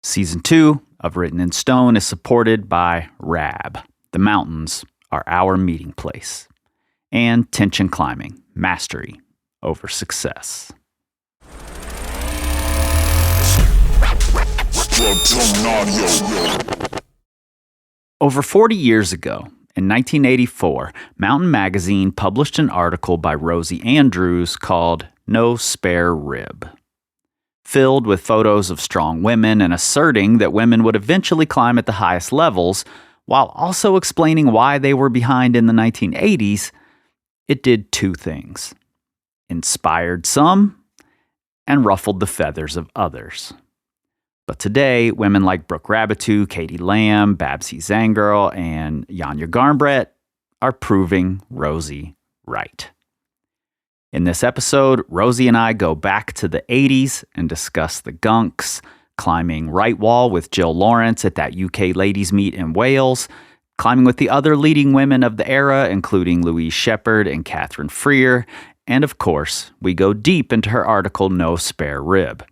Season 2 of Written in Stone is supported by RAB. The mountains are our meeting place. And Tension Climbing, mastery over success. Over 40 years ago, in 1984, Mountain Magazine published an article by Rosie Andrews called No Spare Rib. Filled with photos of strong women and asserting that women would eventually climb at the highest levels, while also explaining why they were behind in the 1980s, it did two things: inspired some and ruffled the feathers of others. But today, women like Brooke Raboutou, Katie Lamb, Babsi Zangerl, and Janja Garnbret are proving Rosie right. In this episode, Rosie and I go back to the 80s and discuss the Gunks, climbing right wall with Jill Lawrence at that UK ladies' meet in Wales, climbing with the other leading women of the era, including Louise Shepherd and Catherine Freer, and of course, we go deep into her article, No Spare Rib.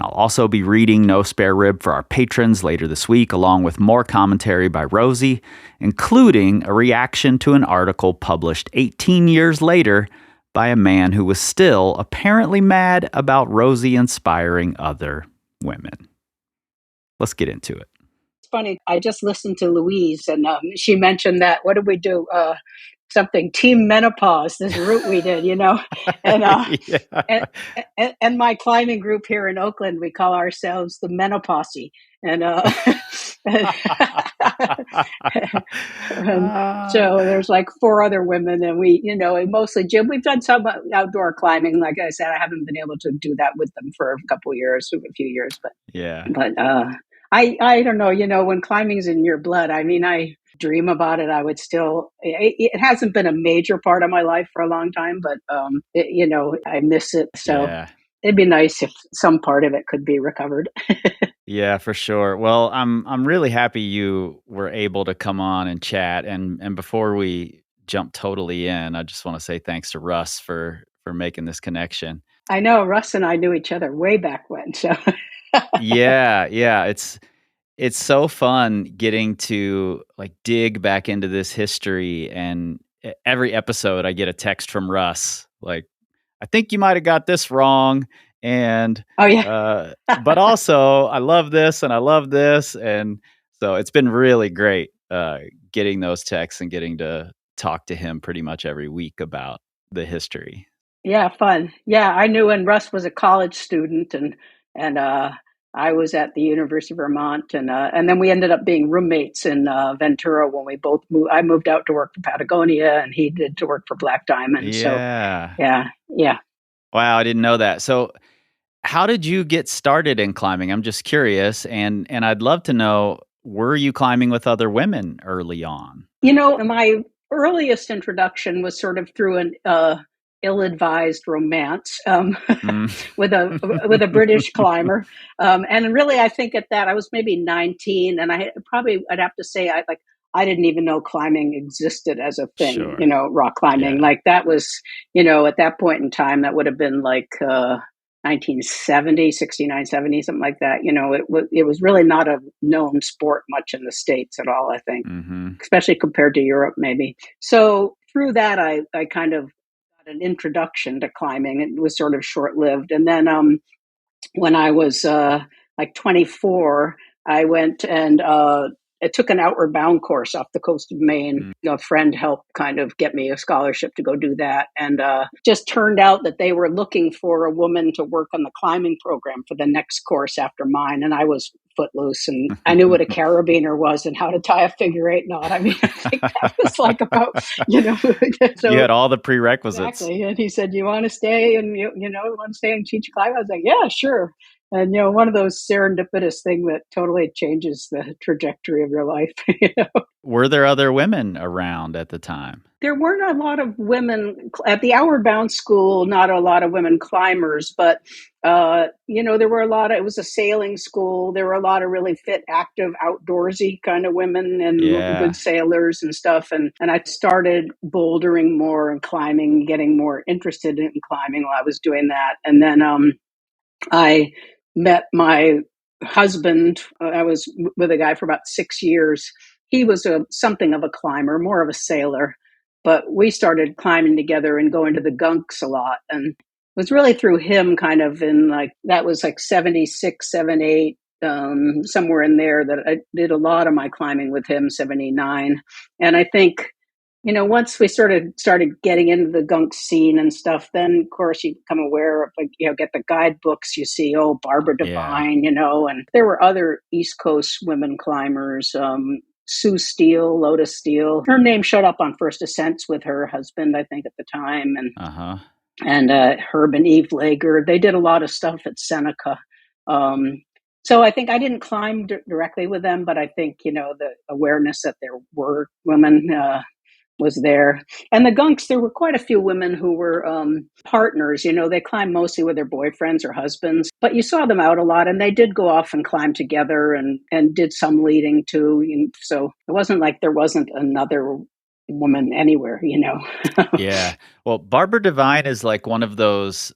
I'll also be reading No Spare Rib for our patrons later this week, along with more commentary by Rosie, including a reaction to an article published 18 years later by a man who was still apparently mad about Rosie inspiring other women. Let's get into it. It's funny. I just listened to Louise, and she mentioned that, what did we do? Something Team Menopause, this route we did, and Yeah. and my climbing group here in Oakland, we call ourselves the Menoposse, and so there's like four other women, and we, mostly Jim. We've done some outdoor climbing. Like I said, I haven't been able to do that with them for a few years, but Yeah. But I don't know. When climbing's in your blood, I dream about it. I would still. It hasn't been a major part of my life for a long time, but I miss it. So Yeah. it'd be nice if some part of it could be recovered. Yeah, for sure. Well, I'm really happy you were able to come on and chat. And before we jump totally in, I just want to say thanks to Russ for making this connection. I know Russ and I knew each other way back when. So Yeah. It's so fun getting to like dig back into this history, and every episode I get a text from Russ like, I think you might have got this wrong. And oh yeah, but also I love this and I love this. And so it's been really great getting those texts and getting to talk to him pretty much every week about the history. yeah, fun. Yeah, I knew when Russ was a college student, and I was at the University of Vermont, and then we ended up being roommates in Ventura when we both moved. I moved out to work for Patagonia, and he did to work for Black Diamond. Yeah. So yeah. Wow, I didn't know that. So how did you get started in climbing? I'm just curious, and I'd love to know, were you climbing with other women early on? My earliest introduction was sort of through an ill-advised romance with a British climber, and really, I think at that I was maybe 19, and I'd have to say I didn't even know climbing existed as a thing. Sure. Rock climbing, Yeah. like that was, at that point in time, that would have been like 1970, 69, 70, something like that. It was really not a known sport much in the States at all, I think, especially compared to Europe, maybe. So through that, I kind of got an introduction to climbing. It was sort of short-lived. And then when I was like 24, I went and I took an outward bound course off the coast of Maine. A friend helped kind of get me a scholarship to go do that. And just turned out that they were looking for a woman to work on the climbing program for the next course after mine. And I was footloose, and I knew what a carabiner was and how to tie a figure-8 knot. I think that was like about, So, you had all the prerequisites. Exactly. And he said, you want to stay and, want to stay and teach climbing? I was like, yeah, sure. And, one of those serendipitous things that totally changes the trajectory of your life. Were there other women around at the time? There weren't a lot of women at the Outward Bound school, not a lot of women climbers, but, there were it was a sailing school. There were a lot of really fit, active, outdoorsy kind of women and good sailors and stuff. And I started bouldering more and climbing, getting more interested in climbing while I was doing that. And then I met my husband, I was with a guy for about 6 years. He was something of a climber, more of a sailor, but we started climbing together and going to the Gunks a lot. And it was really through him, kind of in like, that was like 76, 78, somewhere in there, that I did a lot of my climbing with him, 79. And I think, once we started getting into the gunk scene and stuff, then of course you become aware of, like, get the guidebooks, you see, oh, Barbara Yeah. Devine, and there were other East Coast women climbers, Sue Steele, Lotus Steele. Her name showed up on First Ascents with her husband, I think, at the time, Uh-huh. and Herb and Eve Lager. They did a lot of stuff at Seneca. So I think I didn't climb directly with them, but I think, the awareness that there were women was there. And the Gunks, there were quite a few women who were partners. They climbed mostly with their boyfriends or husbands, but you saw them out a lot, and they did go off and climb together and did some leading too. So it wasn't like there wasn't another woman anywhere. Yeah. Well, Barbara Devine is like one of those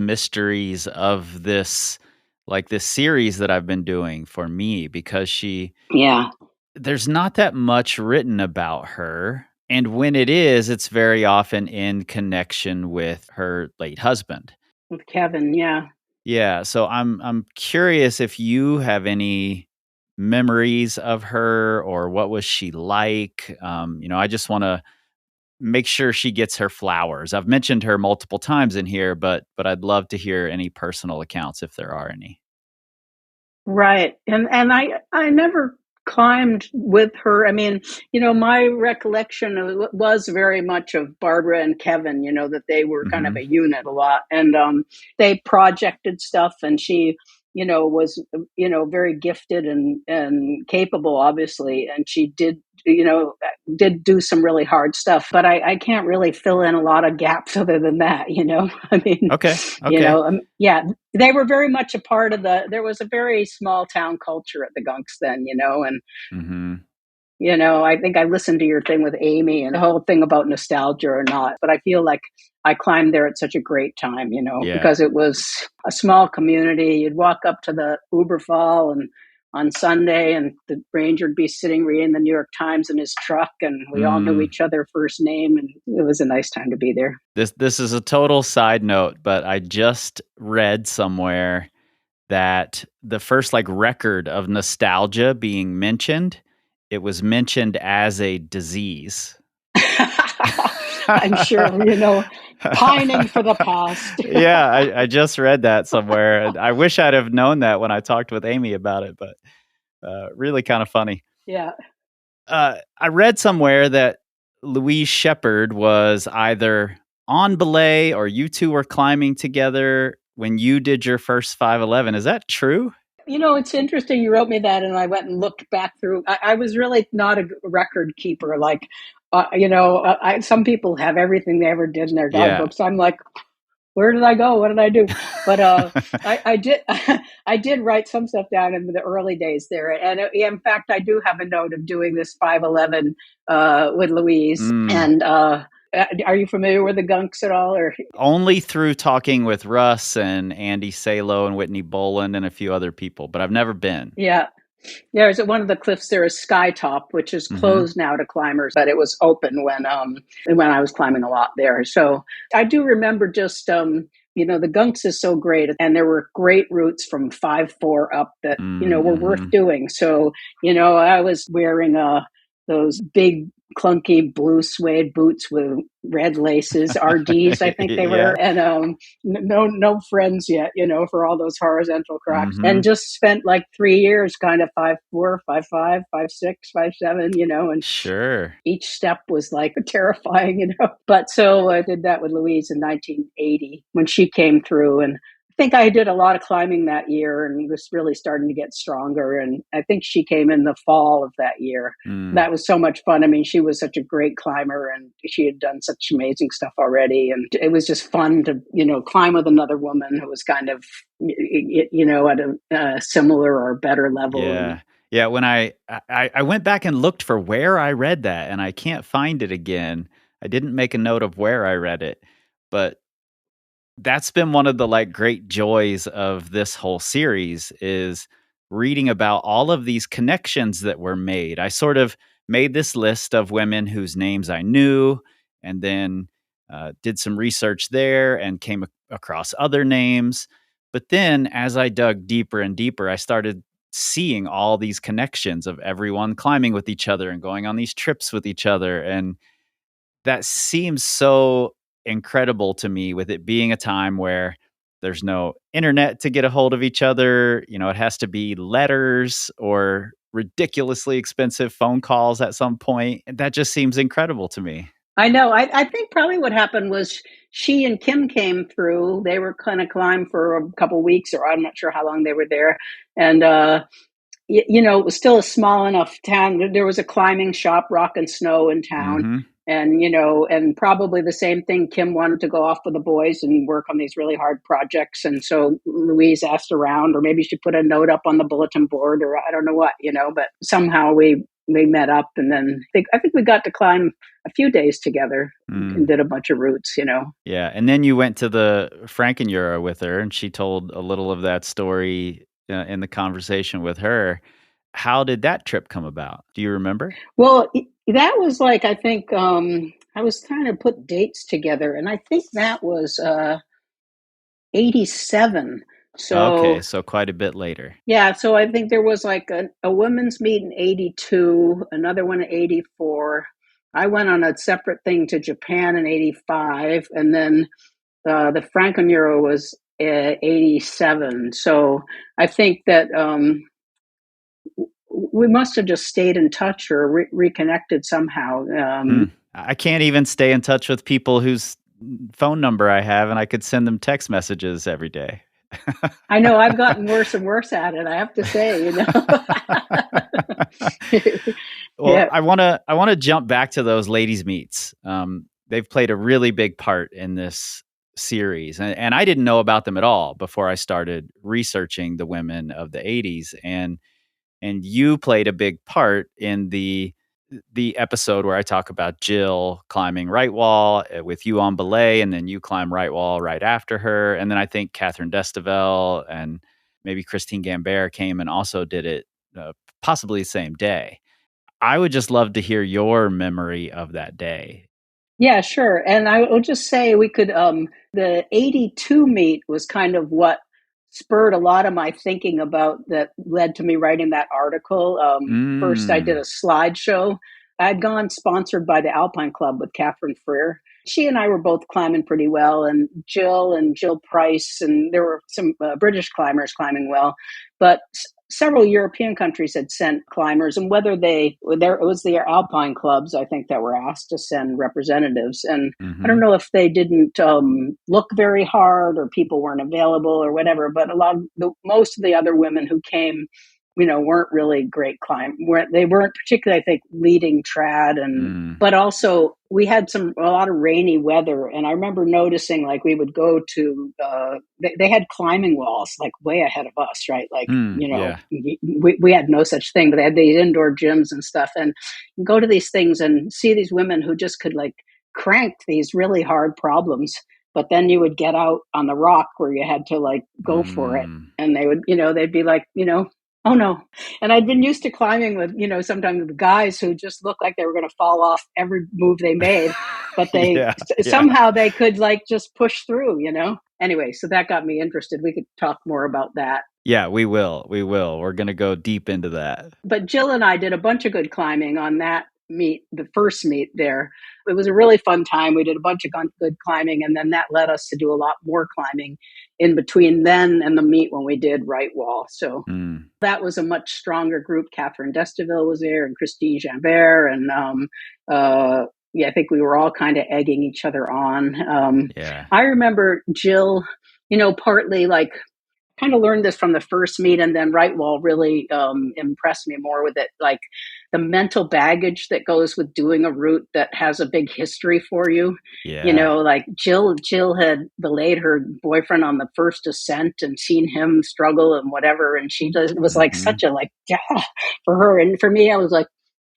mysteries of this, like, this series that I've been doing for me, because Yeah, there's not that much written about her, and when it is, it's very often in connection with her late husband. with Kevin. Yeah. Yeah, so I'm curious if you have any memories of her, or what was she like? I just wanna make sure she gets her flowers. I've mentioned her multiple times in here, but I'd love to hear any personal accounts if there are any. Right. And I never climbed with her. I mean, my recollection was very much of Barbara and Kevin, that they were kind of Mhm. a unit a lot. And they projected stuff, and she, was, very gifted and capable, obviously. And she did do some really hard stuff, but I can't really fill in a lot of gaps other than that. I mean, Okay, okay. yeah, they were very much a part of there was a very small town culture at the Gunks then, and Mhm. I think I listened to your thing with Amy and the whole thing about nostalgia or not, but I feel like I climbed there at such a great time, Yeah. because it was a small community. You'd walk up to the Uberfall and on Sunday, and the ranger would be sitting reading the New York Times in his truck, and we all knew Mm. each other first name, and it was a nice time to be there. This is a total side note, but I just read somewhere that the first, like, record of nostalgia being mentioned, it was mentioned as a disease. I'm sure, pining for the past. Yeah, I just read that somewhere, and I wish I'd have known that when I talked with Amy about it, but, really kinda funny. Yeah. I read somewhere that Louise Shepherd was either on belay or you two were climbing together when you did your first 511. Is that true? It's interesting you wrote me that, and I went and looked back through. I was really not a record keeper. Like, some people have everything they ever did in their Yeah. guidebooks. I'm like, where did I go? What did I do? But I did I did write some stuff down in the early days there, and in fact, I do have a note of doing this 511 with Louise. Mm. And are you familiar with the Gunks at all? Or Only through talking with Russ and Andy Salo and Whitney Boland and a few other people, but I've never been. yeah, there's at one of the cliffs there is Skytop, which is Mhm. closed now to climbers, but it was open when I was climbing a lot there. So I do remember just the Gunks is so great, and there were great routes from 5-4 up that were worth Mhm. doing. So I was wearing those big clunky blue suede boots with red laces, RDs, I think they Yeah. were, and no friends yet, for all those horizontal cracks, and Mhm. just spent like 3 years kind of 5-4, 5-5, 5-6, 5-7, and Sure. each step was like terrifying, But so I did that with Louise in 1980 when she came through. And I think I did a lot of climbing that year and was really starting to get stronger. And I think she came in the fall of that year. Mm. That was so much fun. I mean, she was such a great climber, and she had done such amazing stuff already. And it was just fun to, climb with another woman who was kind of, at a similar or better level. And Yeah. Yeah, when I went back and looked for where I read that, and I can't find it again. I didn't make a note of where I read it, but That's been one of the, like, great joys of this whole series is reading about all of these connections that were made. I sort of made this list of women whose names I knew, and then, did some research there and came across other names. But then as I dug deeper and deeper, I started seeing all these connections of everyone climbing with each other and going on these trips with each other, and that seems so incredible to me with it being a time where there's no internet to get a hold of each other. You know, it has to be letters or ridiculously expensive phone calls at some point. That just seems incredible to me. I know. I think probably what happened was she and Kim came through. They were kind of climb for a couple weeks, or I'm not sure how long they were there. And it was still a small enough town. There was a climbing shop, Rock and Snow, in town. Mhm. And probably the same thing. Kim wanted to go off with the boys and work on these really hard projects. And so Louise asked around, or maybe she put a note up on the bulletin board, or I don't know what, but somehow we met up. And then I think we got to climb a few days together and Mm. did a bunch of routes. Yeah, and then you went to the Frankenjura with her, and she told a little of that story, in the conversation with her. How did that trip come about? Do you remember? Well, that was like, I think, I was trying to put dates together, and I think that was 87. Okay, So, so quite a bit later. yeah, so I think there was like a women's meet in 82, another one in 84. I went on a separate thing to Japan in 85, and then the Franken Euro was 87. So I think that we must have just stayed in touch or reconnected somehow. Hmm. I can't even stay in touch with people whose phone number I have, and I could send them text messages every day. I know I've gotten worse and worse at it, I have to say. Well, Yeah. I wanna jump back to those ladies' meets. They've played a really big part in this series, and I didn't know about them at all before I started researching the women of the '80s, and you played a big part in the episode where I talk about Jill climbing right wall with you on belay, and then you climb right wall right after her, and then I think Catherine Destavel and maybe Christine Gambert came and also did it, possibly the same day. I would just love to hear your memory of that day. Yeah, sure. And I will just say we could the 82 meet was kind of what spurred a lot of my thinking about that led to me writing that article. First I did Mm, a slideshow. I'd gone sponsored by the Alpine Club with Catherine Freer. She and I were both climbing pretty well, and Jill Price, and there were some British climbers climbing well, but several European countries had sent climbers, and whether it was the Alpine clubs, I think, that were asked to send representatives. And I don't mhm, know if they didn't look very hard, or people weren't available, or whatever. But most of the other women who came, weren't really great they weren't particularly, I think, leading trad, and mm, but also we had a lot of rainy weather. And I remember noticing, like, we would go to they had climbing walls like way ahead of us, right? Like, yeah, we had no such thing, but they had these indoor gyms and stuff. And you go to these things and see these women who just could, like, crank these really hard problems. But then you would get out on the rock where you had to, like, go for it. mm, And they'd be like, oh no. And I'd been used to climbing with, sometimes with guys who just looked like they were going to fall off every move they made, but yeah, yeah. somehow they could, like, just push through. Anyway, so that got me interested. We could talk more about that. Yeah, we will. We're gonna go deep into that. But Jill and I did a bunch of good climbing on that meet, the first meet there. It was a really fun time. We did a bunch of good climbing, and then that led us to do a lot more climbing in between then and the meet when we did right wall. So Mm, that was a much stronger group. Catherine Desteville was there, and Christine Jambert, and yeah, I think we were all kind of egging each other on. yeah. I remember Jill, partly, like, kind of learned this from the first meet, and then right wall really impressed me more with it, like the mental baggage that goes with doing a route that has a big history for you. Yeah. Like Jill had belayed her boyfriend on the first ascent and seen him struggle and whatever, and it was like Mhm. such a, like, yeah, for her. And for me, I was like,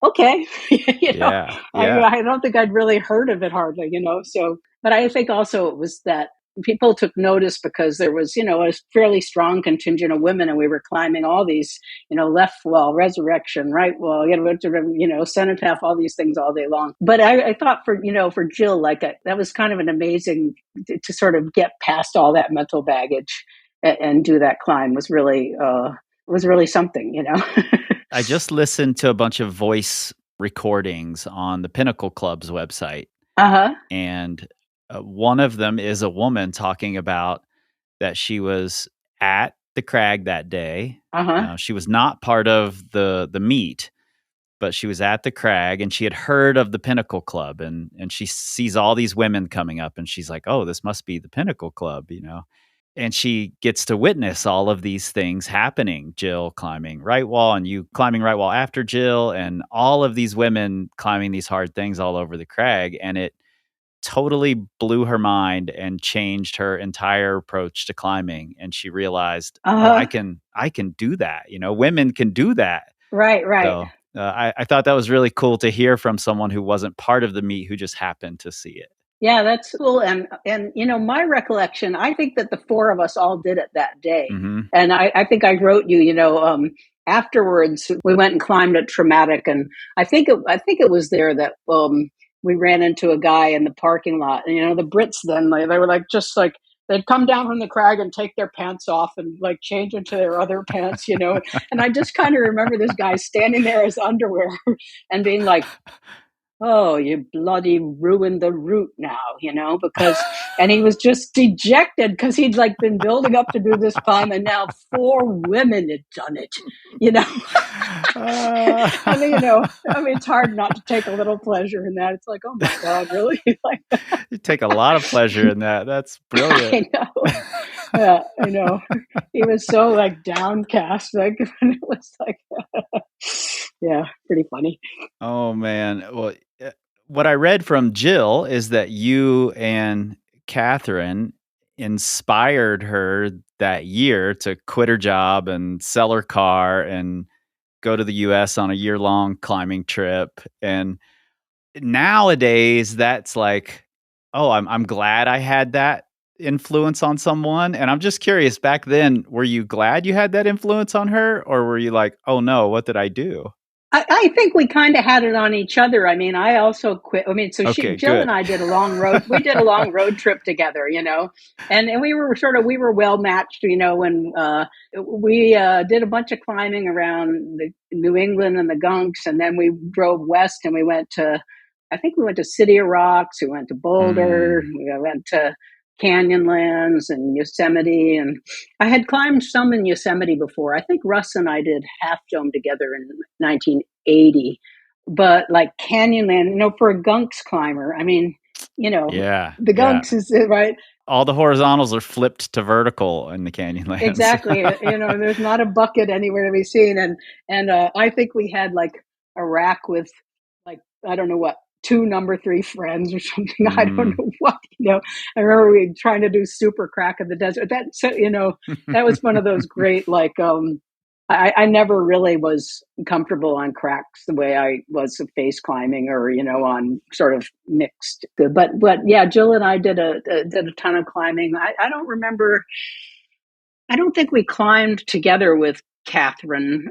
okay. Yeah, I yeah. I don't think I'd really heard of it hardly. So, but I think also it was that people took notice because there was, a fairly strong contingent of women, and we were climbing all these, left wall, resurrection, right wall, cenotaph, all these things all day long. But I thought for Jill, that was kind of an amazing to sort of get past all that mental baggage and do that climb was really something. I just listened to a bunch of voice recordings on the Pinnacle Club's website. Uh-huh. And one of them is a woman talking about that she was at the crag that day. Uh-huh. She was not part of the meet, but she was at the crag, and she had heard of the Pinnacle Club, and she sees all these women coming up, and she's like, oh, this must be the Pinnacle Club, And she gets to witness all of these things happening. Jill climbing right wall, and you climbing right wall after Jill, and all of these women climbing these hard things all over the crag. And it totally blew her mind and changed her entire approach to climbing. And she realized, oh, I can do that. Women can do that. Right. So I thought that was really cool to hear from someone who wasn't part of the meet, who just happened to see it. Yeah, that's cool. And my recollection, I think that the four of us all did it that day. Mm-hmm. And I think I wrote you, afterwards we went and climbed at Traumatic, and I think it was there that we ran into a guy in the parking lot. And the Brits then they were they'd come down from the crag and take their pants off and change into their other pants, And I just kind of remember this guy standing there as underwear and being like, oh, you bloody ruined the route now, and he was just dejected because he'd been building up to do this climb, and now 4 women had done it, and it's hard not to take a little pleasure in that. It's like, oh my God, really? You take a lot of pleasure in that. That's brilliant. I know. Yeah, I know. He was so downcast, and it was yeah, pretty funny. Oh man. Well, what I read from Jill is that you and Catherine inspired her that year to quit her job and sell her car and go to the US on a year-long climbing trip. And nowadays that's like, oh, I'm glad I had that influence on someone. And I'm just curious, back then, were you glad you had that influence on her, or were you like, oh no, what did I do? I think we kind of had it on each other. I mean, I also quit. I mean, so Okay, Jill good. and I did a long road. We did a long road trip together, and we were well matched, when we did a bunch of climbing around New England and the Gunks, and then we drove west and I think we went to City of Rocks. We went to Boulder. We went to Canyonlands and Yosemite, and I had climbed some in Yosemite before. I think Russ and I did Half Dome together in 1980, but Canyonland, for a Gunks climber, I mean, the Gunks is right. All the horizontals are flipped to vertical in the Canyonlands. Exactly. There's not a bucket anywhere to be seen, and I think we had a rack with I don't know what, 2 number 3 friends or something. I don't know what, I remember we trying to do super crack of the desert. That was one of those great, I never really was comfortable on cracks the way I was of face climbing or, on sort of mixed. But yeah, Jill and I did a ton of climbing. I don't remember. I don't think we climbed together with Catherine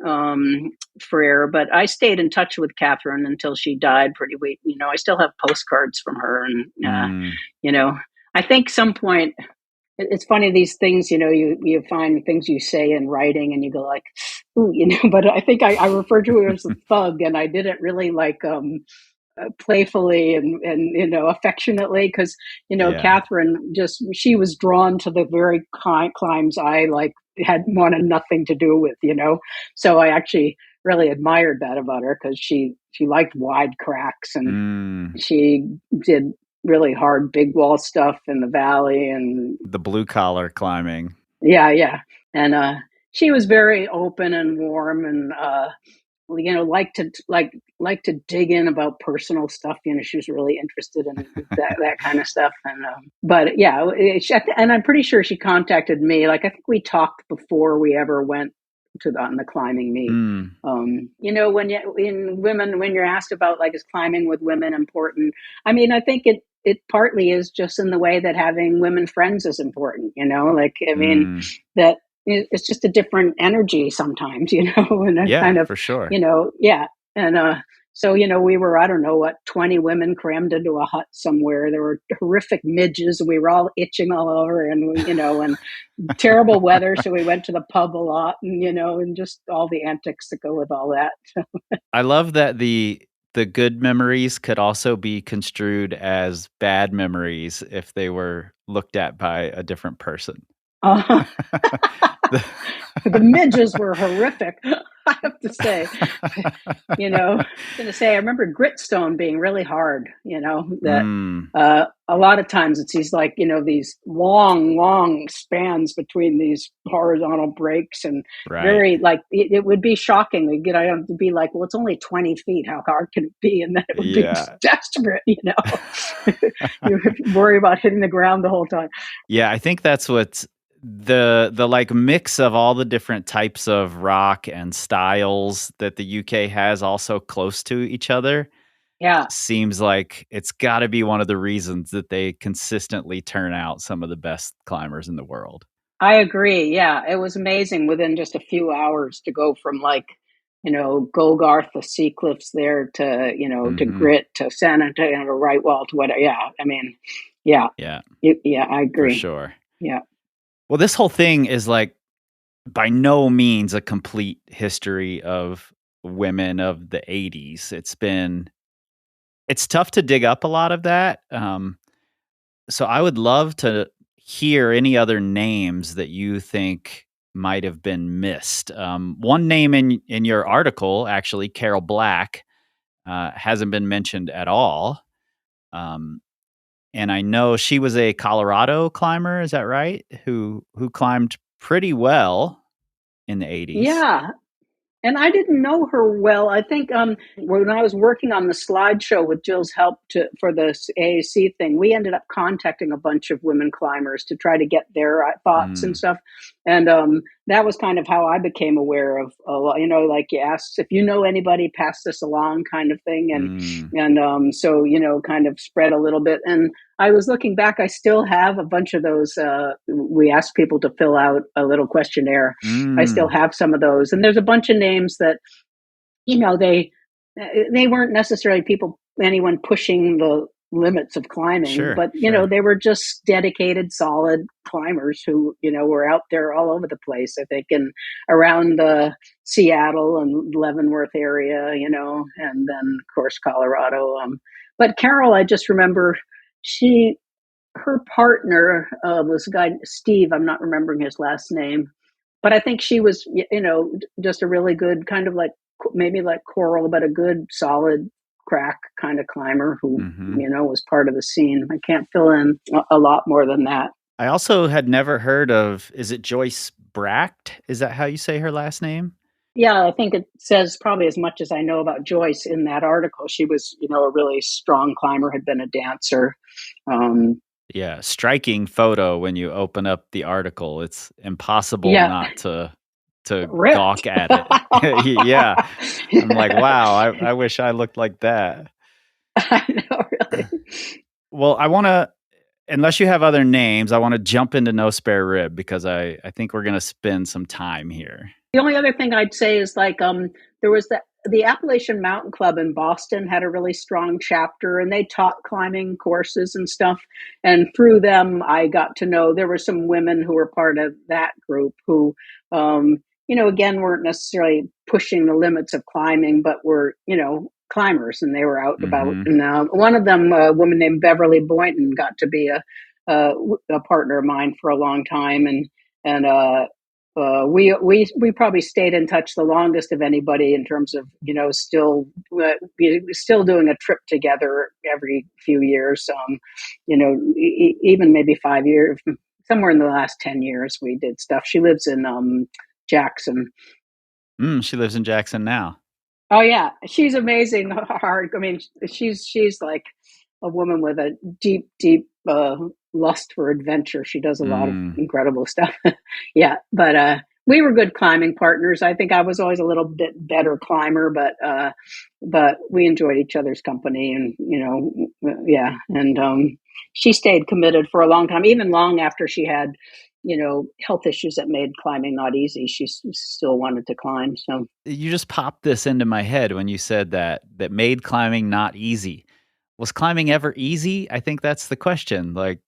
Frere, but I stayed in touch with Catherine until she died pretty late. I still have postcards from her, and I think some point it's funny, these things, you find things you say in writing and you go like, ooh, but I think I referred to her as a thug, and I didn't really playfully and affectionately, because Catherine she was drawn to the very climbs I had wanted nothing to do with, so I actually really admired that about her, because she liked wide cracks, and she did really hard big wall stuff in the valley and the blue collar climbing. Yeah, and she was very open and warm, and like to dig in about personal stuff. She was really interested in that kind of stuff. And but yeah, and I'm pretty sure she contacted me. I think we talked before we ever went on the climbing meet. When you're asked about is climbing with women important, I mean, I think it partly is just in the way that having women friends is important, like, I mean, that it's just a different energy sometimes, and a Yeah, kind of, for sure. yeah. And, so, we were, I don't know what, 20 women crammed into a hut somewhere. There were horrific midges. We were all itching all over, and, and terrible weather. So we went to the pub a lot, and just all the antics that go with all that. I love that the good memories could also be construed as bad memories if they were looked at by a different person. Uh, The- the midges were horrific, I have to say. I was going to say, I remember Gritstone being really hard, that Mm, a lot of times it's these like, these long, long spans between these horizontal breaks, and right. very like, it would be shocking. I have to be like, well, it's only 20 feet. How hard can it be? And then it would be Yeah. desperate, you would worry about hitting the ground the whole time. Yeah, I think that's what's the like mix of all the different types of rock and styles that the UK has all so close to each other. Yeah. Seems like it's got to be one of the reasons that they consistently turn out some of the best climbers in the world. I agree. Yeah, it was amazing within just a few hours to go from like, Gogarth, the Sea Cliffs there to, to Hmm. Grit to San Antonio to Right Wall to whatever. Yeah, I mean, yeah, Yeah, yeah, I for agree. sure. Yeah. Well, this whole thing is like by no means a complete history of women of the 80s. It's tough to dig up a lot of that. So I would love to hear any other names that you think might have been missed. One name in your article, actually, Carol Black, hasn't been mentioned at all. Um, and I know she was a Colorado climber. Is that right? Who climbed pretty well in the 80s. Yeah. And I didn't know her well. I think when I was working on the slideshow with Jill's help for the AAC thing, we ended up contacting a bunch of women climbers to try to get their thoughts and Mm, stuff. And that was kind of how I became aware of a lot. Like you asked if you know anybody, pass this along, kind of thing. mm, So kind of spread a little bit. And I was looking back. I still have a bunch of those. We asked people to fill out a little questionnaire. I still mm. have some of those, and there's a bunch of names that they weren't necessarily anyone pushing the limits of climbing, Sure, but sure. they were just dedicated, solid climbers who were out there all over the place. I think, and around Seattle and Leavenworth area, and then of course Colorado. But Carol, I just remember she her partner was a guy, Steve. I'm not remembering his last name, but I think she was, just a really good kind of like maybe like Coral, but a good solid crack kind of climber who, Hmm. was part of the scene. I can't fill in a lot more than that. I also had never heard of, is it Joyce Bracht? Is that how you say her last name? Yeah, I think it says probably as much as I know about Joyce in that article. She was, a really strong climber, had been a dancer. Um, Yeah, striking photo when you open up the article. It's impossible yeah, not to ripped. gawk at it. Yeah. I'm like, wow, I wish I looked like that. I know, really. Well, I wanna unless you have other names, I wanna jump into No Spare Rib because I think we're gonna spend some time here. The only other thing I'd say is like there was the Appalachian Mountain Club in Boston had a really strong chapter, and they taught climbing courses and stuff. And through them, I got to know there were some women who were part of that group who, again, weren't necessarily pushing the limits of climbing, but were climbers, and they were out and about. Mhm. And one of them, a woman named Beverly Boynton, got to be a partner of mine for a long time, and we probably stayed in touch the longest of anybody in terms of still doing a trip together every few years. Even maybe 5 years, somewhere in the last 10 years, we did stuff. She lives in Jackson. She lives in Jackson now. Oh yeah, she's amazing. Hard. I mean, she's like a woman with a deep, deep lust for adventure. She does a lot of Mm. incredible stuff. Yeah, but We were good climbing partners. I think I was always a little bit better climber, but we enjoyed each other's company, and yeah. And she stayed committed for a long time, even long after she had, health issues that made climbing not easy. She still wanted to climb. So You just popped this into my head when you said that made climbing not easy. Was climbing ever easy? I think that's the question. Like,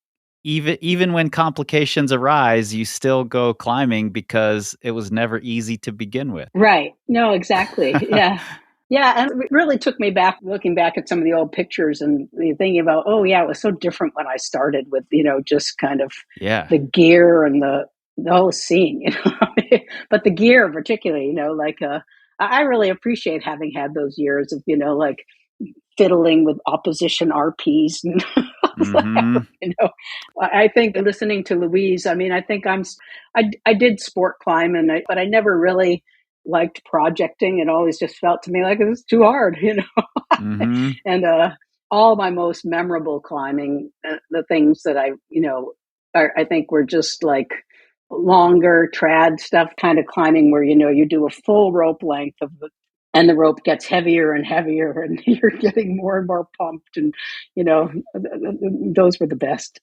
even when complications arise, you still go climbing because it was never easy to begin with. right, no, exactly, yeah. Yeah, and it really took me back, looking back at some of the old pictures and thinking about, oh yeah, it was so different when I started with, just kind of Yeah. the gear and the whole scene, but the gear particularly, like I really appreciate having had those years of, like fiddling with opposition RPs and Mm-hmm. I think listening to Louise, I mean, I think I did sport climb but I never really liked projecting. It always just felt to me like it was too hard, Mm-hmm. and all my most memorable climbing, the things that I think were just like longer trad stuff kind of climbing where, you do a full rope length and the rope gets heavier and heavier and you're getting more and more pumped, and those were the best.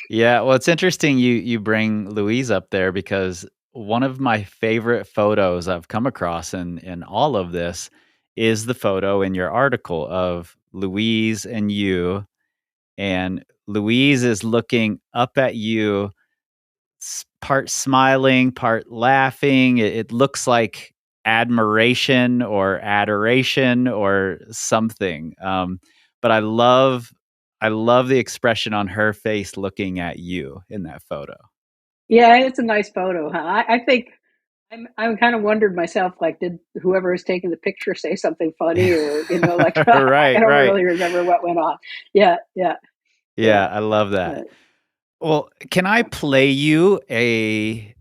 Yeah, well, it's interesting you bring Louise up there because one of my favorite photos I've come across in all of this is the photo in your article of Louise and you, and Louise is looking up at you, part smiling, part laughing. It looks like admiration or adoration or something. But I love the expression on her face looking at you in that photo. Yeah, it's a nice photo, huh? I think I'm kind of wondered myself, like, did whoever was taking the picture say something funny, or like I Right, don't right. really remember what went on. Yeah, yeah, yeah. Yeah, I love that. But Well, can I play you a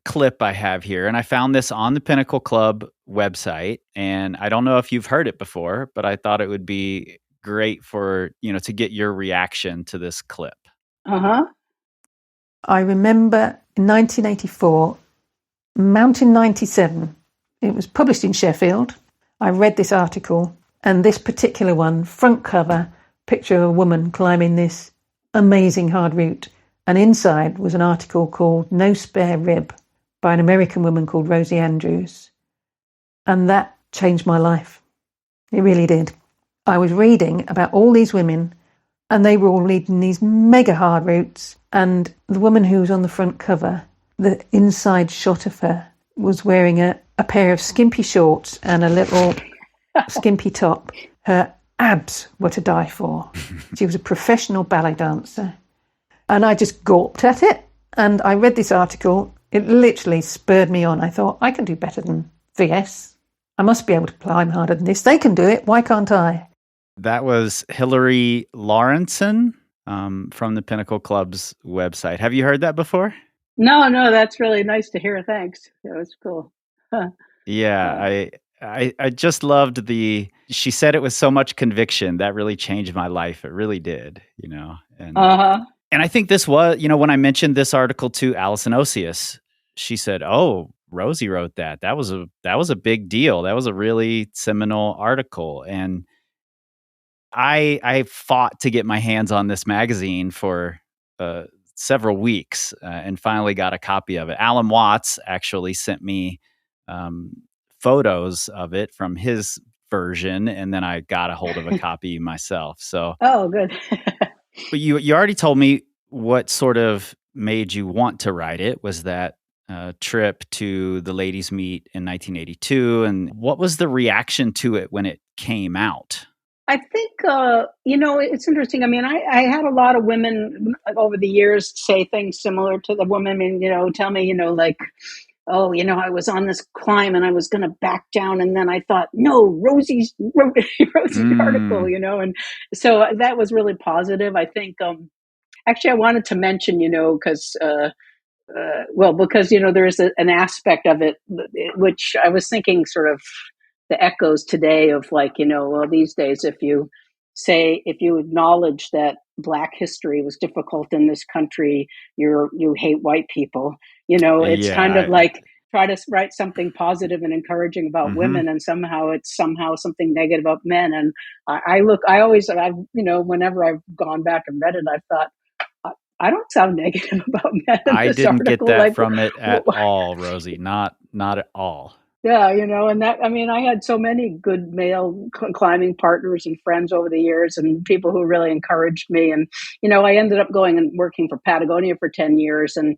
clip I have here? And I found this on the Pinnacle Club website, and I don't know if you've heard it before, but I thought it would be great for, to get your reaction to this clip. uh-huh. I remember in 1984, Mountain 97. It was published in Sheffield. I read this article, and this particular one, front cover, picture of a woman climbing this amazing hard route. And inside was an article called No Spare Rib by an American woman called Rosie Andrews. And that changed my life. It really did. I was reading about all these women, and they were all leading these mega hard routes. And the woman who was on the front cover, the inside shot of her was wearing a pair of skimpy shorts and a little skimpy top. Her abs were to die for. She was a professional ballet dancer. And I just gawped at it. And I read this article. It literally spurred me on. I thought, I can do better than VS. I must be able to climb harder than this. They can do it. Why can't I? That was Hillary Lawrenson from the Pinnacle Club's website. Have you heard that before? No, that's really nice to hear. Thanks. That was cool. Huh. Yeah, I just loved she said it with so much conviction. That really changed my life. It really did, And Uh-huh. and I think this was, when I mentioned this article to Alison Osius, she said, "Oh, Rosie wrote that. That was a big deal. That was a really seminal article." And I fought to get my hands on this magazine for several weeks and finally got a copy of it. Alan Watts actually sent me photos of it from his version, and then I got a hold of a copy myself. So, Oh, good. but you already told me what sort of made you want to write it was that trip to the ladies' meet in 1982, and what was the reaction to it when it came out? I think, it's interesting. I mean, I had a lot of women over the years say things similar to the woman, and, tell me, like, oh, I was on this climb and I was going to back down. And then I thought, no, Rosie's article, and so that was really positive. I think, actually, I wanted to mention, because, because, there's an aspect of it, which I was thinking sort of the echoes today of like, well, these days, if you acknowledge that Black history was difficult in this country, you hate white people. It's kind of Yeah. like try to write something positive and encouraging about Mm-hmm. women, and somehow it's somehow something negative about men. And I always, whenever I've gone back and read it, I've thought, I don't sound negative about men in I this didn't get article. that Like, from it at all, Rosie. Not at all. yeah, and that, I mean, I had so many good male climbing partners and friends over the years, and people who really encouraged me. And, I ended up going and working for Patagonia for 10 years. And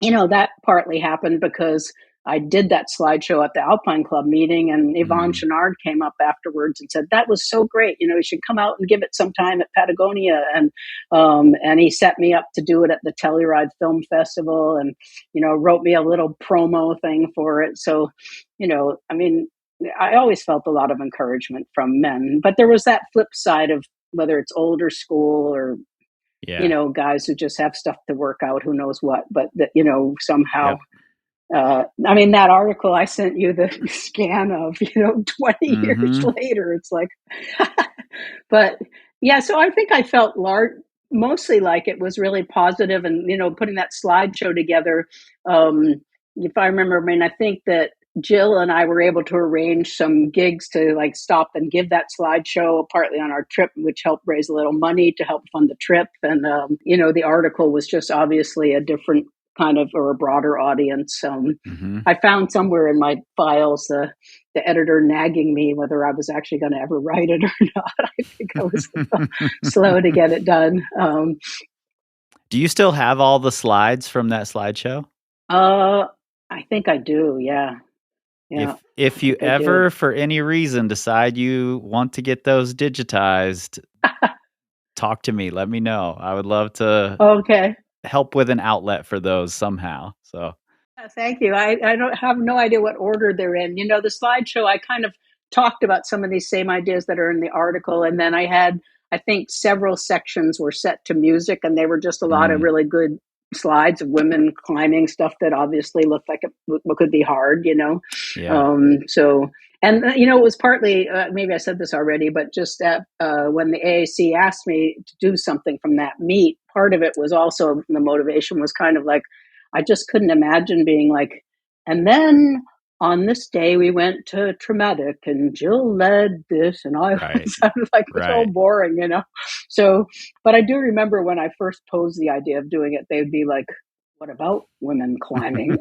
that partly happened because I did that slideshow at the Alpine Club meeting, and Yvonne Mm. Chenard came up afterwards and said, that was so great. You should come out and give it some time at Patagonia. And he set me up to do it at the Telluride Film Festival, and, wrote me a little promo thing for it. So, I mean, I always felt a lot of encouragement from men, but there was that flip side of whether it's older school or Yeah. guys who just have stuff to work out, who knows what, but that, somehow, Yep. I mean, that article I sent you the scan of, 20 years Mm-hmm. later, it's like, but yeah, so I think I felt mostly like it was really positive, and, putting that slideshow together. If I remember, I mean, I think that Jill and I were able to arrange some gigs to like stop and give that slideshow partly on our trip, which helped raise a little money to help fund the trip. And, the article was just obviously a different kind of, or a broader audience. Mm-hmm. I found somewhere in my files the editor nagging me whether I was actually going to ever write it or not. I think I was slow to get it done. Do you still have all the slides from that slideshow? I think I do. Yeah. Yeah. If you ever, for any reason, decide you want to get those digitized, talk to me. Let me know. I would love to help with an outlet for those somehow. So thank you. I don't have no idea what order they're in. The slideshow, I kind of talked about some of these same ideas that are in the article, and then I think several sections were set to music, and they were just a lot of really good slides of women climbing stuff that obviously looked like it could be hard. Yeah. So, and it was partly, maybe I said this already, but just that when the AAC asked me to do something from that meet, part of it was also the motivation was kind of like, I just couldn't imagine being like, and then on this day we went to Traumatic and Jill led this, and I was like, it's so boring, So, but I do remember when I first posed the idea of doing it, they would be like, what about women climbing?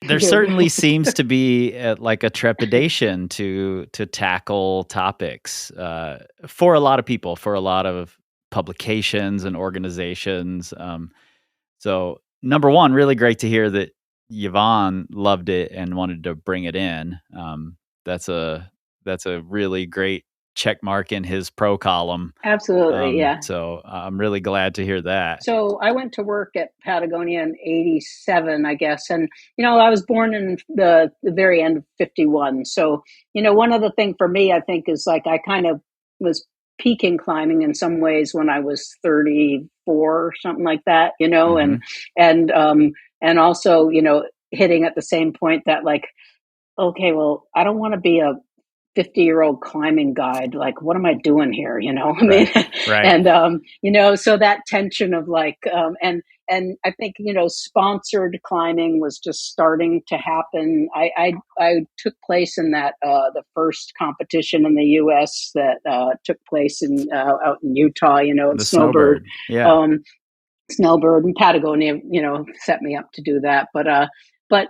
There certainly seems to be like a trepidation to tackle topics for a lot of people, for a lot of publications and organizations. So number one, really great to hear that Yvonne loved it and wanted to bring it in. That's a really great check mark in his pro column. Absolutely, yeah. So I'm really glad to hear that. So I went to work at Patagonia in 87, I guess. And, I was born in the very end of 51. So, one other thing for me, I think, is like I kind of was peaking climbing in some ways when I was 34 or something like that, and also, hitting at the same point that like, okay, well, I don't want to be a 50-year-old climbing guide. Like, what am I doing here? I mean, and, so that tension of like, and I think, sponsored climbing was just starting to happen. I took place in that, the first competition in the US that, took place out in Utah, The Snowbird. Yeah. Snowbird and Patagonia, set me up to do that. But I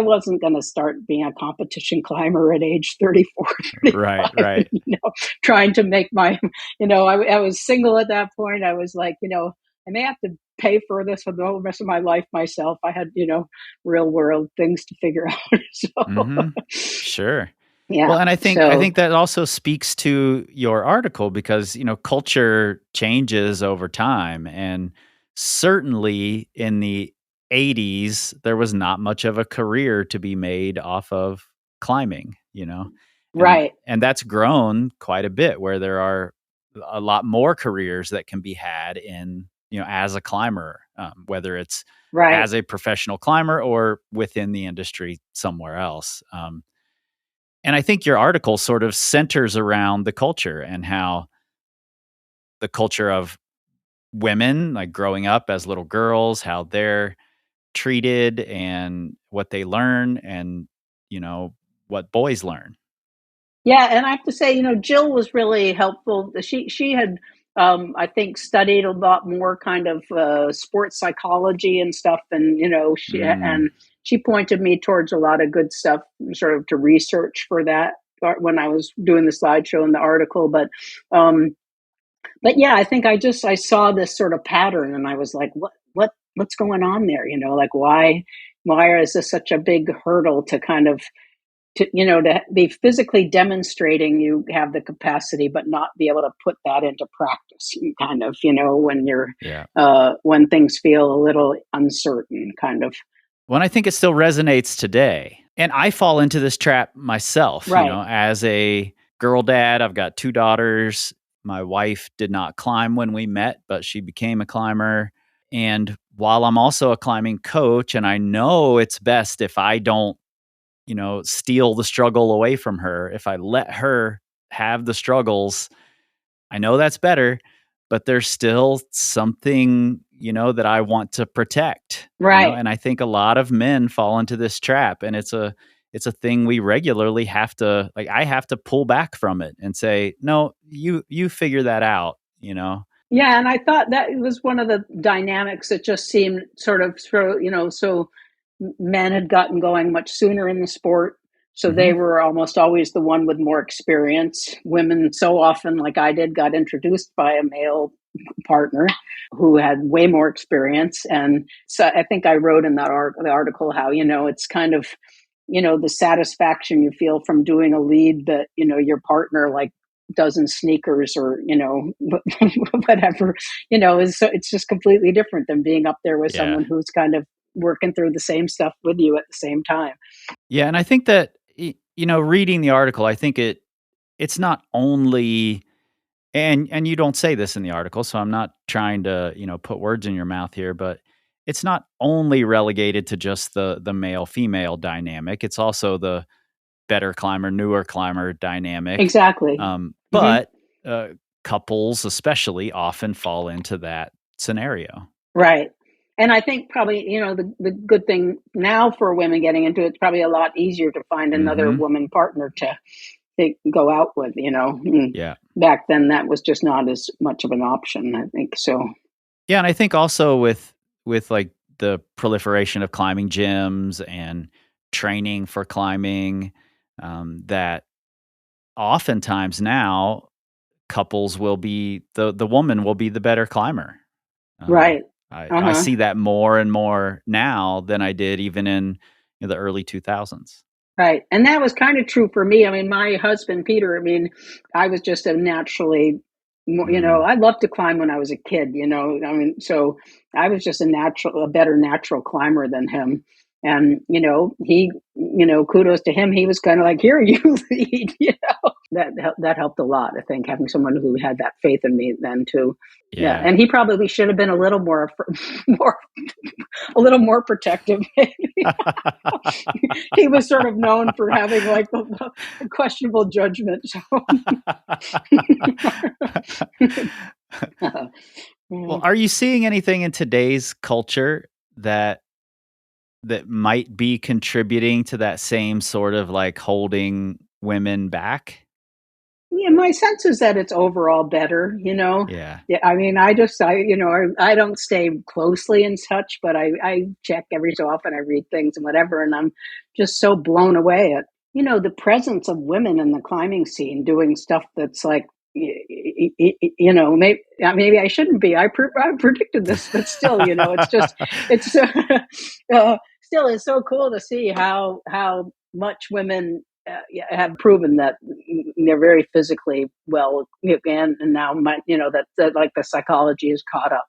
wasn't going to start being a competition climber at age 34, 35, right. Trying to make my, I was single at that point. I was like, I may have to pay for this for the rest of my life myself. I had, real world things to figure out. So, Sure. Yeah. Well, and I think that also speaks to your article because, culture changes over time. And certainly in the 80s, there was not much of a career to be made off of climbing, Right. And that's grown quite a bit where there are a lot more careers that can be had in, as a climber, whether it's as a professional climber or within the industry somewhere else. And I think your article sort of centers around the culture and how the culture of women, like growing up as little girls, how they're treated and what they learn and, what boys learn. Yeah, and I have to say, Jill was really helpful. She had, I think, studied a lot more kind of sports psychology and stuff, and she pointed me towards a lot of good stuff, sort of to research for that when I was doing the slideshow and the article. But yeah, I think I saw this sort of pattern, and I was like, what's going on there? Like why is this such a big hurdle to kind of to be physically demonstrating you have the capacity, but not be able to put that into practice, kind of, when you're when things feel a little uncertain, kind of. Well, I think it still resonates today. And I fall into this trap myself, right. As a girl dad. I've got 2 daughters. My wife did not climb when we met, but she became a climber. And while I'm also a climbing coach, and I know it's best if I don't, steal the struggle away from her, if I let her have the struggles, I know that's better, but there's still something, that I want to protect. Right. And I think a lot of men fall into this trap, and it's a thing we regularly have to, I have to pull back from it and say, no, you figure that out, Yeah. And I thought that was one of the dynamics that just seemed so men had gotten going much sooner in the sport. So they were almost always the one with more experience. Women so often, like I did, got introduced by a male partner who had way more experience. And so I think I wrote in that the article how, it's kind of, the satisfaction you feel from doing a lead that, your partner like does in sneakers or, whatever, it's just completely different than being up there with someone who's kind of working through the same stuff with you at the same time. Yeah. And I think that, reading the article, I think it's not only, and you don't say this in the article, so I'm not trying to, put words in your mouth here, but it's not only relegated to just the male-female dynamic. It's also the better climber, newer climber dynamic. Exactly. But couples especially often fall into that scenario. Right. And I think probably, the good thing now for women getting into it's probably a lot easier to find another woman partner to go out with, Yeah. Back then that was just not as much of an option, I think. So. Yeah. And I think also with like the proliferation of climbing gyms and training for climbing, that oftentimes now couples will be, the woman will be the better climber. Right. I see that more and more now than I did even in the early 2000s. Right. And that was kind of true for me. I mean, my husband, Peter, I was just a naturally, I loved to climb when I was a kid, so I was just a better natural climber than him. And, he, kudos to him. He was kind of like, here, you lead, that helped a lot. I think having someone who had that faith in me then too. Yeah. And he probably should have been a little more protective. He was sort of known for having like a questionable judgment. So. Well, are you seeing anything in today's culture that might be contributing to that same sort of like holding women back? Yeah, my sense is that it's overall better, Yeah. I mean, I don't stay closely in touch, but I check every so often. I read things and whatever, and I'm just so blown away at, the presence of women in the climbing scene doing stuff that's like, maybe I shouldn't be. I predicted this, but still, still it's so cool to see how much women have proven that they're very physically well, and now that like the psychology is caught up.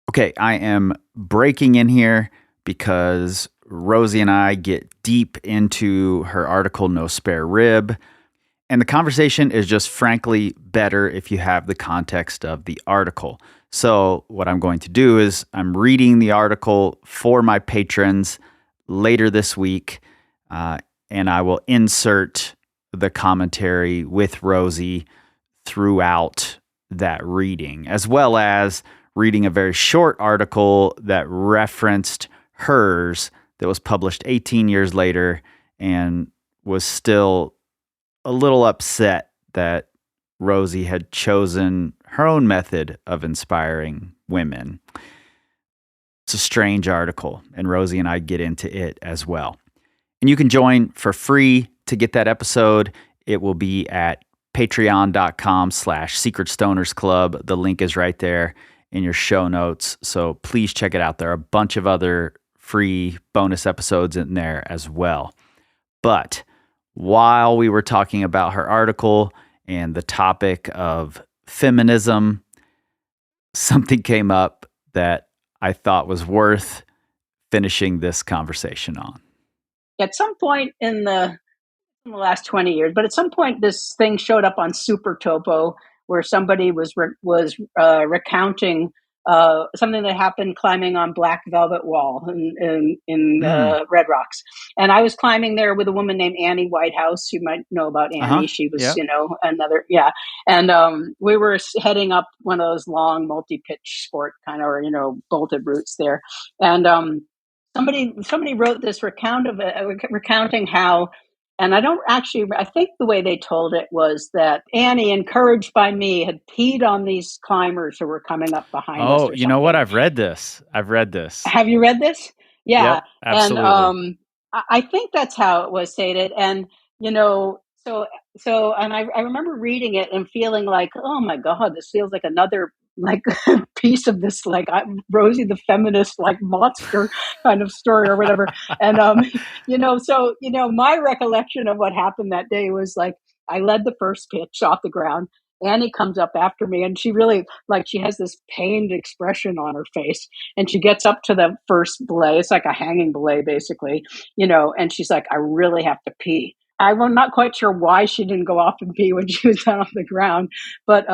Okay, I am breaking in here because Rosie and I get deep into her article, No Spare Rib. And the conversation is just frankly better if you have the context of the article. So what I'm going to do is I'm reading the article for my patrons later this week, and I will insert the commentary with Rosie throughout that reading, as well as reading a very short article that referenced hers that was published 18 years later and was still a little upset that Rosie had chosen her own method of inspiring women. It's a strange article, and Rosie and I get into it as well. And you can join for free to get that episode. It will be at patreon.com/Secret Stoners Club. The link is right there in your show notes. So please check it out. There are a bunch of other free bonus episodes in there as well. But while we were talking about her article and the topic of feminism, something came up that I thought was worth finishing this conversation on. At some point in the last 20 years, but at some point this thing showed up on Supertopo where somebody was recounting something that happened climbing on Black Velvet Wall in Red Rocks. And I was climbing there with a woman named Annie Whitehouse. You might know about Annie. She was, another, And we were heading up one of those long multi-pitch sport kind of, or, bolted routes there. And somebody wrote this recounting how, and I think the way they told it was that Annie, encouraged by me, had peed on these climbers who were coming up behind us. Oh, you know what? I've read this. Have you read this? Yeah. Yep, absolutely. And I think that's how it was stated. And, and I remember reading it and feeling like, oh my God, this feels like another piece of this, Rosie the feminist, monster kind of story or whatever. And, my recollection of what happened that day was I led the first pitch off the ground. Annie comes up after me and she really, she has this pained expression on her face. And she gets up to the first belay. It's like a hanging belay, basically, and she's like, I really have to pee. I'm not quite sure why she didn't go off and pee when she was down on the ground, but,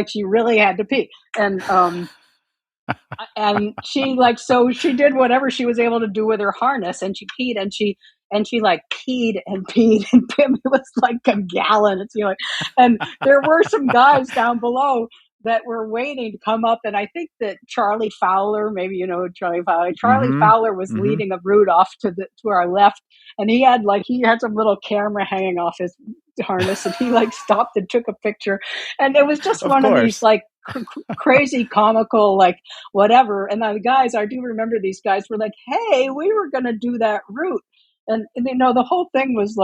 she really had to pee. And, and she so she did whatever she was able to do with her harness, and she peed and she peed and peed and peed. It was like a gallon. And there were some guys down below that were waiting to come up. And I think that Charlie Fowler, maybe you know Charlie Fowler. Charlie Fowler was leading a route off to our left, and he had some little camera hanging off his harness, and he stopped and took a picture. And it was just one of these crazy comical whatever. And the guys, I do remember these guys were like, hey, we were going to do that route. And the whole thing was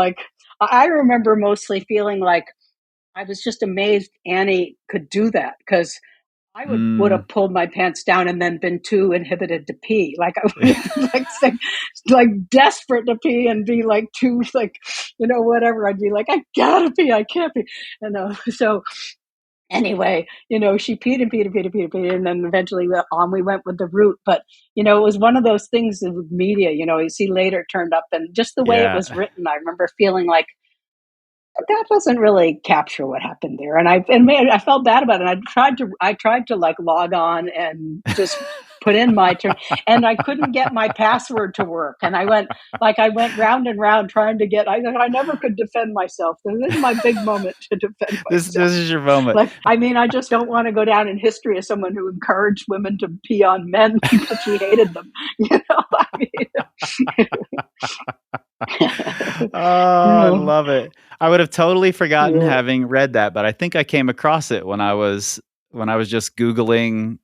I remember mostly feeling I was just amazed Annie could do that, because I would have pulled my pants down and then been too inhibited to pee. I would have desperate to pee and be too whatever. I'd be I gotta pee, I can't pee. And so anyway, she peed and peed and peed and peed and peed, and then eventually we went with the route. But it was one of those things of media. You see later turned up, and just the way it was written, I remember feeling that doesn't really capture what happened there. And I felt bad about it. And I tried to log on and just put in my turn, and I couldn't get my password to work. And I went round and round trying to get, I never could defend myself. So this is my big moment to defend myself. This is your moment. I just don't want to go down in history as someone who encouraged women to pee on men because she hated them. Oh, I love it. I would have totally forgotten having read that, but I think I came across it when I was just Googling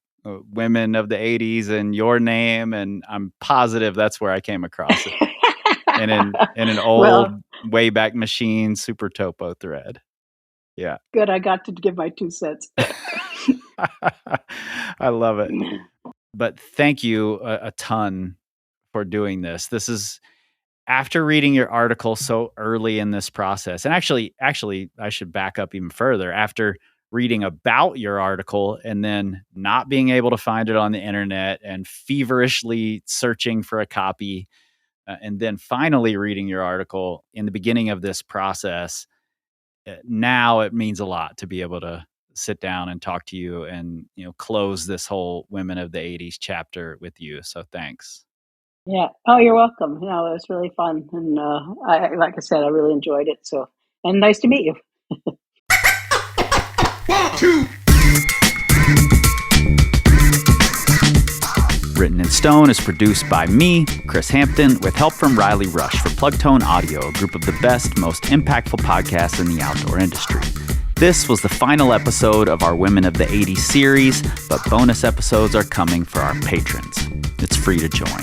women of the 80s and your name, and I'm positive that's where I came across it. in an old Wayback Machine Supertopo thread. Yeah. Good. I got to give my 2 cents. I love it. But thank you a ton for doing this. This is after reading your article so early in this process. And actually, I should back up even further. After reading about your article and then not being able to find it on the internet and feverishly searching for a copy, and then finally reading your article in the beginning of this process, now it means a lot to be able to sit down and talk to you and close this whole Women of the 80s chapter with you. So thanks. Yeah. Oh, you're welcome. It was really fun. And like I said, I really enjoyed it. So, and nice to meet you. 1, 2. Written in Stone is produced by me, Chris Hampton, with help from Riley Rush for Plugtone Audio, a group of the best, most impactful podcasts in the outdoor industry. This was the final episode of our Women of the 80s series, but bonus episodes are coming for our patrons. It's free to join.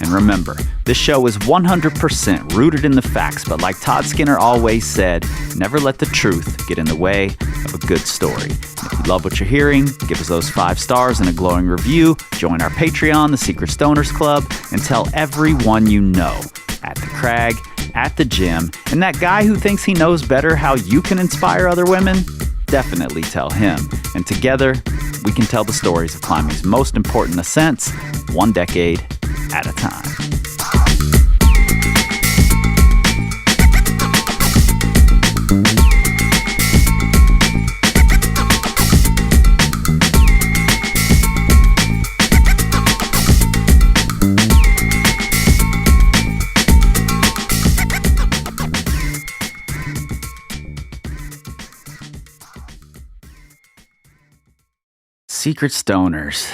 And remember, this show is 100% rooted in the facts, but like Todd Skinner always said, never let the truth get in the way of a good story. And if you love what you're hearing, give us those 5 stars and a glowing review, join our Patreon, the Secret Stoners Club, and tell everyone you know, at the crag, at the gym, and that guy who thinks he knows better how you can inspire other women, definitely tell him. And together, we can tell the stories of climbing's most important ascents, one decade at a time. Secret Stoners,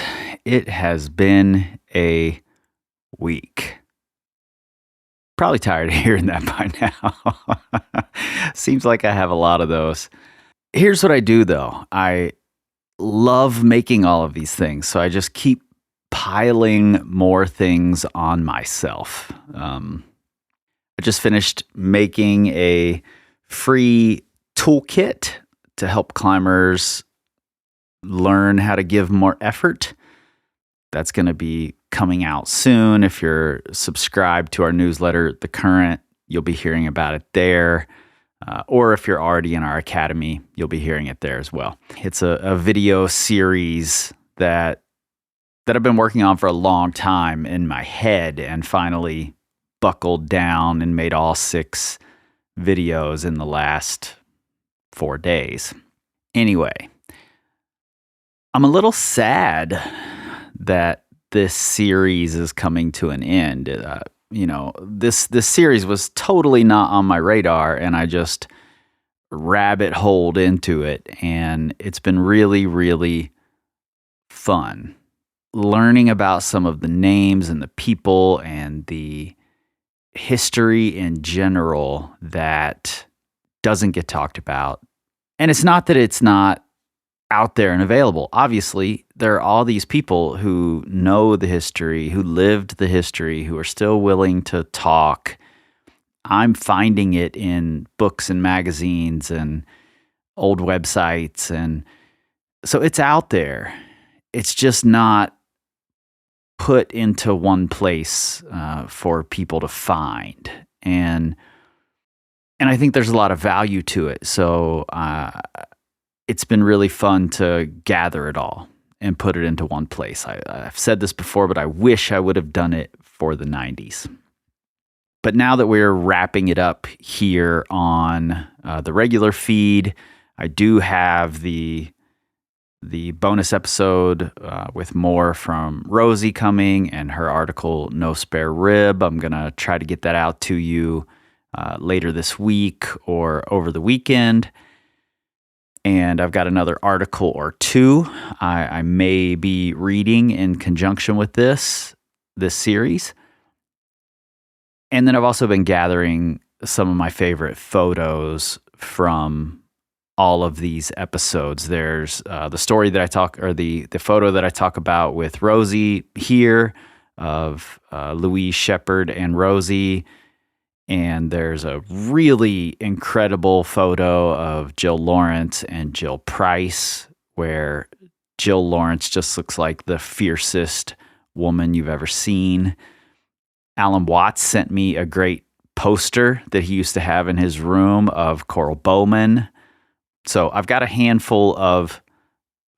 it has been a week. Probably tired of hearing that by now. Seems like I have a lot of those. Here's what I do, though. I love making all of these things, so I just keep piling more things on myself. I just finished making a free toolkit to help climbers learn how to give more effort. That's going to be coming out soon. If you're subscribed to our newsletter, The Current, you'll be hearing about it there. Or if you're already in our academy, you'll be hearing it there as well. It's a video series that I've been working on for a long time in my head, and finally buckled down and made all 6 videos in the last 4 days. Anyway, I'm a little sad that this series is coming to an end. This series was totally not on my radar, and I just rabbit holed into it, and it's been really, really fun learning about some of the names and the people and the history in general that doesn't get talked about. And it's not that it's not out there and available. Obviously, there are all these people who know the history, who lived the history, who are still willing to talk. I'm finding it in books and magazines and old websites, and so it's out there. It's just not put into one place for people to find, and I think there's a lot of value to it. So it's been really fun to gather it all and put it into one place. I've said this before, but I wish I would have done it for the 90s. But now that we're wrapping it up here on the regular feed, I do have the bonus episode with more from Rosie coming, and her article, No Spare Rib. I'm going to try to get that out to you later this week or over the weekend. And I've got another article or 2 I may be reading in conjunction with this series. And then I've also been gathering some of my favorite photos from all of these episodes. There's the story that I talk, or the photo that I talk about with Rosie here of Louise Shepard and Rosie. And there's a really incredible photo of Jill Lawrence and Jill Price, where Jill Lawrence just looks like the fiercest woman you've ever seen. Alan Watts sent me a great poster that he used to have in his room of Coral Bowman. So I've got a handful of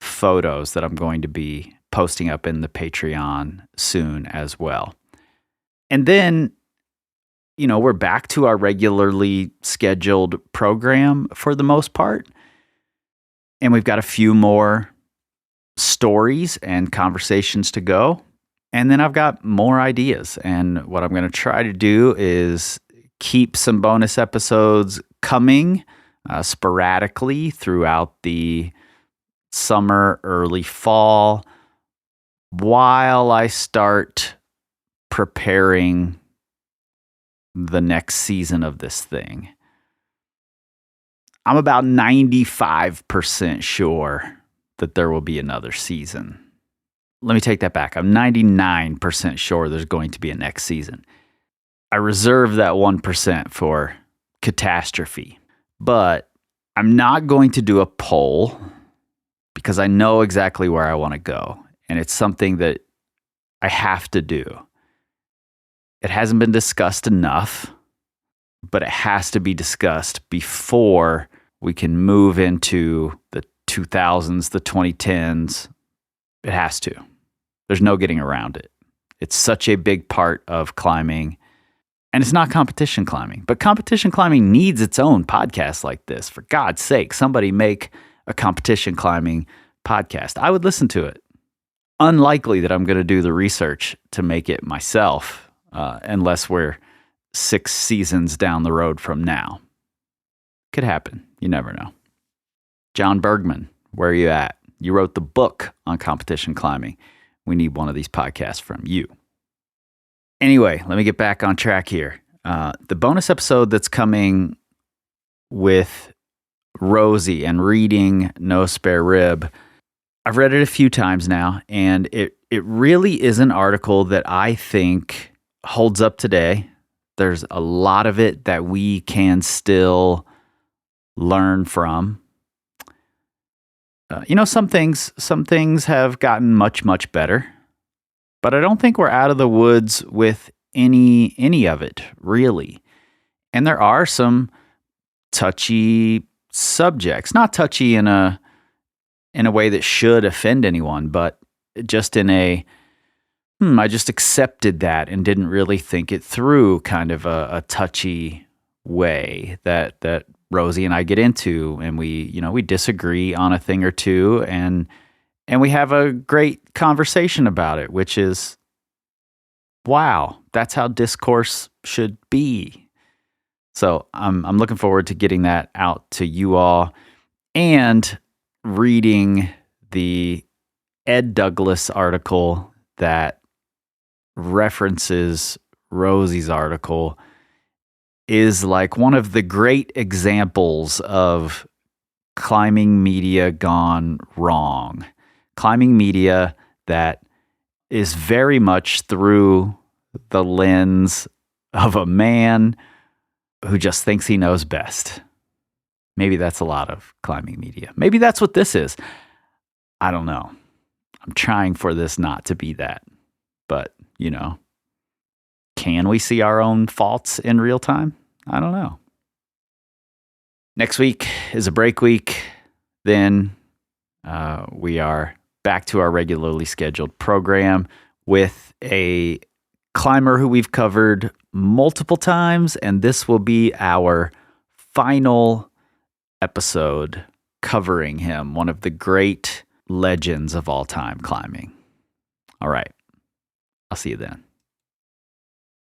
photos that I'm going to be posting up in the Patreon soon as well. And then, we're back to our regularly scheduled program for the most part. And we've got a few more stories and conversations to go. And then I've got more ideas. And what I'm going to try to do is keep some bonus episodes coming sporadically throughout the summer, early fall. while I start preparing the next season of this thing. I'm about 95% sure that there will be another season. Let me take that back. I'm 99% sure there's going to be a next season. I reserve that 1% for catastrophe, but I'm not going to do a poll because I know exactly where I want to go, and it's something that I have to do. It hasn't been discussed enough, but it has to be discussed before we can move into the 2000s, the 2010s. It has to. There's no getting around it. It's such a big part of climbing. And it's not competition climbing, but competition climbing needs its own podcast like this. For God's sake, somebody make a competition climbing podcast. I would listen to it. Unlikely that I'm going to do the research to make it myself, unless we're 6 seasons down the road from now. Could happen. You never know. John Bergman, where are you at? You wrote the book on competition climbing. We need one of these podcasts from you. Anyway, let me get back on track here. The bonus episode that's coming with Rosie and reading No Spare Rib, I've read it a few times now, and it really is an article that I think holds up today. There's a lot of it that we can still learn from. Some things have gotten much, much better, but I don't think we're out of the woods with any of it, really. And there are some touchy subjects, not touchy in a way that should offend anyone, but just in a, I just accepted that and didn't really think it through kind of a touchy way that Rosie and I get into, and we disagree on a thing or two, and we have a great conversation about it, which is, wow, that's how discourse should be. So I'm looking forward to getting that out to you all and reading the Ed Douglas article that references Rosie's article is like one of the great examples of climbing media gone wrong. Climbing media that is very much through the lens of a man who just thinks he knows best. Maybe that's a lot of climbing media. Maybe that's what this is. I don't know. I'm trying for this not to be that. But, can we see our own faults in real time? I don't know. Next week is a break week. Then we are back to our regularly scheduled program with a climber who we've covered multiple times, and this will be our final episode covering him, one of the great legends of all time climbing. All right. I'll see you then.